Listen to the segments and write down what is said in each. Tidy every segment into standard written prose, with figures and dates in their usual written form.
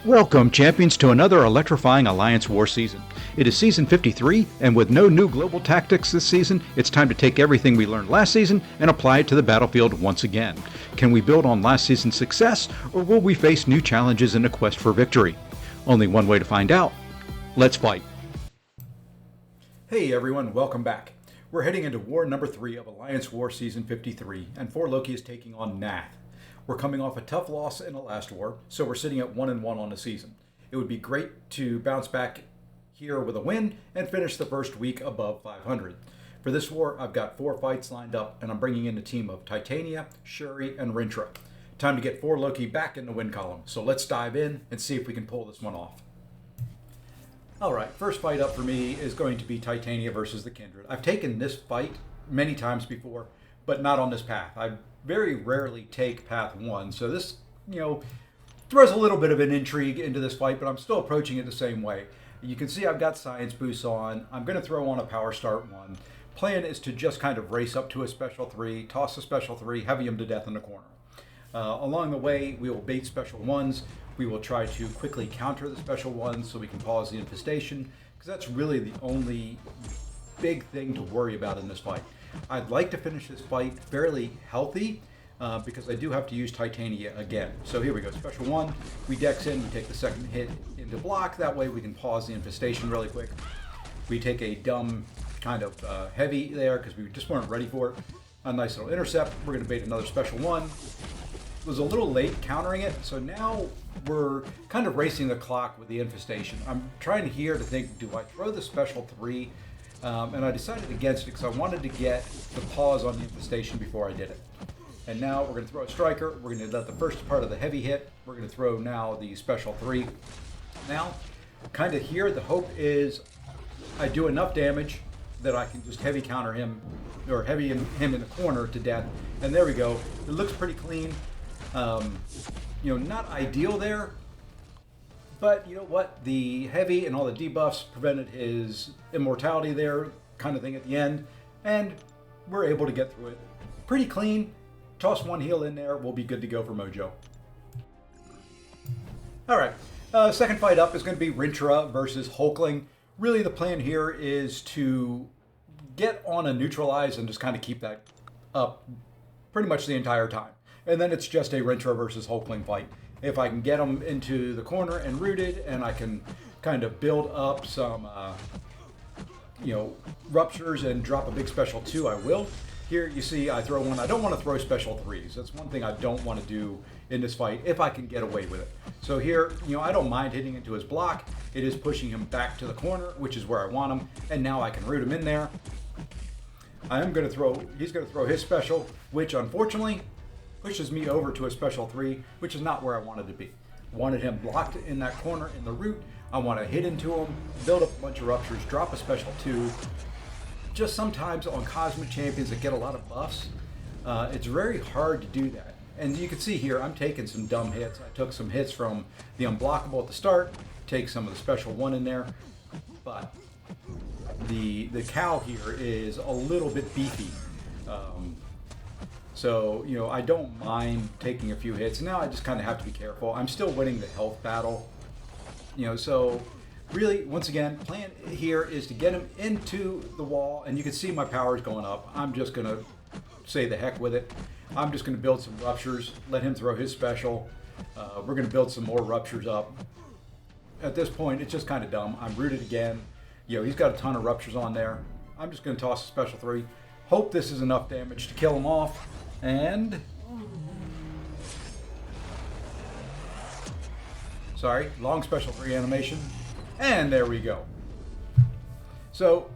Welcome, champions, to another electrifying Alliance War season. It is season 53, and with no new global tactics this season, it's time to take everything we learned last season and apply it to the battlefield once again. Can we build on last season's success, or will we face new challenges in a quest for victory? Only one way to find out. Let's fight. Hey everyone, welcome back. We're heading into War number 3 of Alliance War Season 53, and 4 Loki is taking on Nath. We're coming off a tough loss in the last war, so we're sitting at 1-1 on the season. It would be great to bounce back here with a win and finish the first week above 500. For this war, I've got 4 fights lined up, and I'm bringing in a team of Titania, Shuri, and Rintrah. Time to get 4 Loki back in the win column, so let's dive in and see if we can pull this one off. Alright, first fight up for me is going to be Titania versus the Kindred. I've taken this fight many times before, but not on this path. I very rarely take path 1, so this, throws a little bit of an intrigue into this fight, but I'm still approaching it the same way. You can see I've got science boosts on. I'm going to throw on a power start 1. Plan is to just kind of race up to a special 3, toss a special 3, heavy him to death in the corner. Along the way, we will bait special 1s. We will try to quickly counter the special 1s so we can pause the infestation, because that's really the only big thing to worry about in this fight. I'd like to finish this fight fairly healthy because I do have to use Titania again. So here we go, special 1, we dex in, we take the second hit into block, that way we can pause the infestation really quick. We take a dumb kind of heavy there because we just weren't ready for it. A nice little intercept, we're going to bait another special 1. Was a little late countering it, so now we're kind of racing the clock with the infestation. I'm trying here to think, do I throw the special 3? And I decided against it because I wanted to get the pause on the infestation before I did it. And now we're going to throw a striker. We're going to let the first part of the heavy hit. We're going to throw now the special 3. Now, kind of here, the hope is I do enough damage that I can just heavy counter him, or heavy him in the corner to death. And there we go. It looks pretty clean. Not ideal there, but you know what? The heavy and all the debuffs prevented his immortality there, kind of thing at the end, and we're able to get through it. Pretty clean. Toss 1 heal in there, we'll be good to go for Mojo. Alright, second fight up is going to be Rintrah versus Hulkling. Really the plan here is to get on a neutralize and just kind of keep that up pretty much the entire time. And then it's just a Rintrah versus Hulkling fight. If I can get them into the corner and rooted, and I can kind of build up some, ruptures and drop a big special 2, I will. Here you see I throw 1. I don't want to throw special 3s. That's one thing I don't want to do in this fight if I can get away with it. So here, I don't mind hitting into his block. It is pushing him back to the corner, which is where I want him. And now I can root him in there. He's going to throw his special, which unfortunately pushes me over to a special 3, which is not where I wanted to be. Wanted him blocked in that corner in the root. I want to hit into him, build up a bunch of ruptures, drop a special 2. Just sometimes on Cosmic Champions that get a lot of buffs, it's very hard to do that. And you can see here, I'm taking some dumb hits. I took some hits from the unblockable at the start, take some of the special 1 in there, but the cow here is a little bit beefy. So, I don't mind taking a few hits. Now I just kind of have to be careful. I'm still winning the health battle. So really, once again, plan here is to get him into the wall, and you can see my power is going up. I'm just going to say the heck with it. I'm just going to build some ruptures, let him throw his special. We're going to build some more ruptures up. At this point, it's just kind of dumb. I'm rooted again. He's got a ton of ruptures on there. I'm just going to toss a special 3. Hope this is enough damage to kill him off. And sorry, long special 3 animation, and there we go. So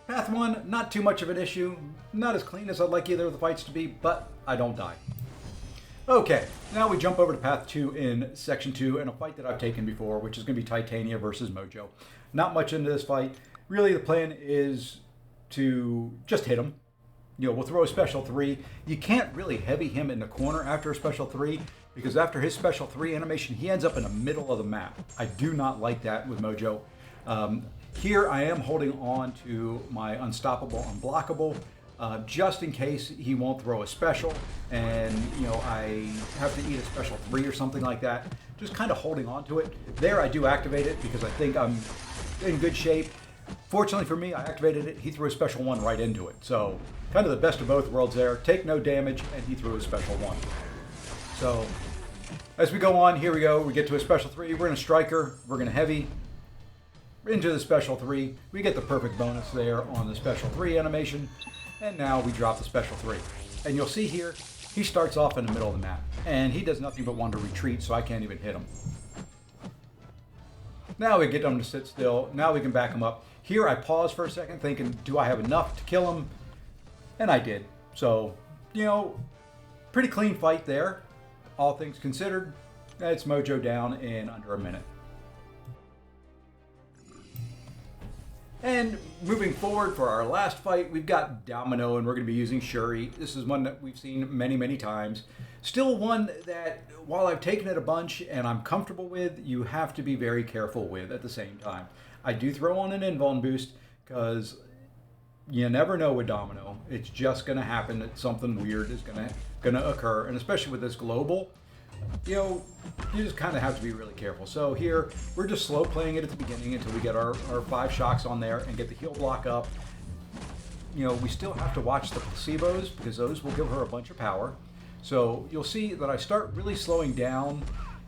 path 1, not too much of an issue, not as clean as I'd like either of the fights to be, but I don't die. Okay, now we jump over to path 2 in section 2, and a fight that I've taken before, which is going to be Titania versus Mojo. Not much into this fight. Really the plan is to just hit him. We'll throw a special 3. You can't really heavy him in the corner after a special 3, because after his special 3 animation, he ends up in the middle of the map. I do not like that with Mojo. Here I am holding on to my unstoppable, unblockable, just in case he won't throw a special, and I have to eat a special 3 or something like that. just kind of holding on to it. There I do activate it because I think I'm in good shape. Fortunately for me, I activated it. He threw a special 1 right into it. So kind of the best of both worlds there. Take no damage, and he threw a special 1. So as we go on, here we go. We get to a special 3. We're going to striker. We're going to heavy. Into the special 3. We get the perfect bonus there on the special 3 animation. And now we drop the special 3. And you'll see here, he starts off in the middle of the map. And he does nothing but want to retreat, so I can't even hit him. Now we get him to sit still. Now we can back him up. Here I pause for a second thinking, do I have enough to kill him? And I did. So, you know, pretty clean fight there. All things considered. It's Mojo down in under a minute. And moving forward for our last fight, we've got Domino, and we're going to be using Shuri. This is one that we've seen many, many times. Still one that, while I've taken it a bunch and I'm comfortable with, you have to be very careful with at the same time. I do throw on an invuln boost because you never know with Domino. It's just going to happen that something weird is going to occur, and especially with this global, you know, you just kind of have to be really careful. So here, we're just slow playing it at the beginning until we get our 5 shocks on there and get the heal block up. You know, we still have to watch the placebos because those will give her a bunch of power. So you'll see that I start really slowing down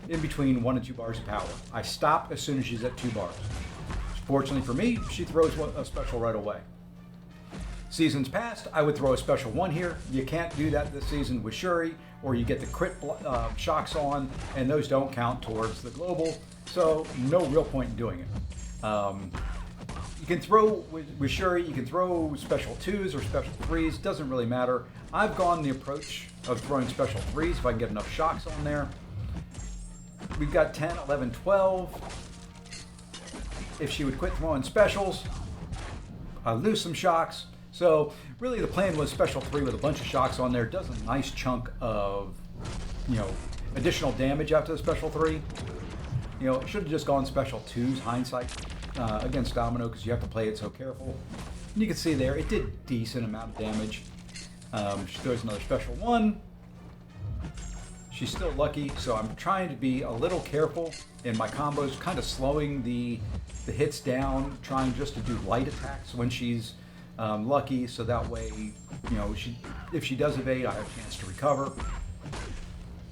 in between 1 and 2 bars of power. I stop as soon as she's at 2 bars. Fortunately for me, she throws a special right away. Seasons past, I would throw a special 1 here. You can't do that this season with Shuri, or you get the crit shocks on, and those don't count towards the global, so no real point in doing it. You can throw, with Shuri, you can throw special 2s or special 3s, doesn't really matter. I've gone the approach of throwing special 3s if I can get enough shocks on there. We've got 10, 11, 12. If she would quit throwing specials, I lose some shocks. So really the plan was special 3 with a bunch of shocks on there. Does a nice chunk of, you know, additional damage after the special 3. You know, should have just gone special 2s, hindsight, against Domino because you have to play it so careful. And you can see there, it did decent amount of damage. She throws another special 1. She's still lucky, so I'm trying to be a little careful in my combos, kind of slowing the hits down, trying just to do light attacks when she's lucky, so that way, you know, if she does evade, I have a chance to recover.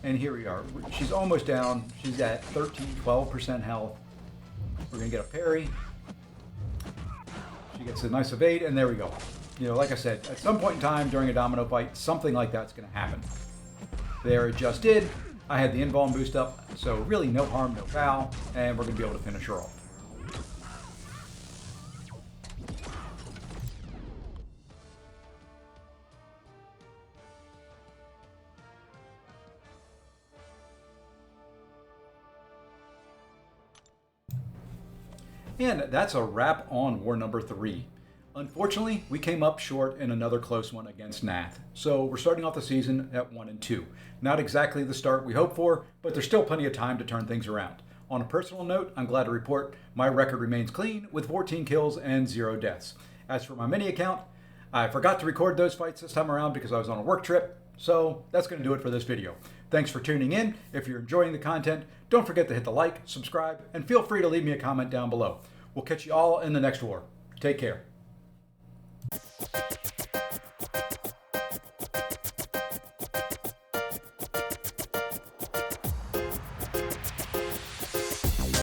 And here we are. She's almost down. She's at 12% health. We're going to get a parry. She gets a nice evade, and there we go. You know, like I said, at some point in time during a Domino fight, something like that's going to happen. There it just did. I had the invuln boost up, so really no harm, no foul, and we're going to be able to finish her off. And that's a wrap on war number 3. Unfortunately, we came up short in another close one against Nath. So we're starting off the season at 1 and 2. Not exactly the start we hoped for, but there's still plenty of time to turn things around. On a personal note, I'm glad to report my record remains clean with 14 kills and 0 deaths. As for my mini account, I forgot to record those fights this time around because I was on a work trip. So that's going to do it for this video. Thanks for tuning in. If you're enjoying the content, don't forget to hit the like, subscribe, and feel free to leave me a comment down below. We'll catch you all in the next war. Take care.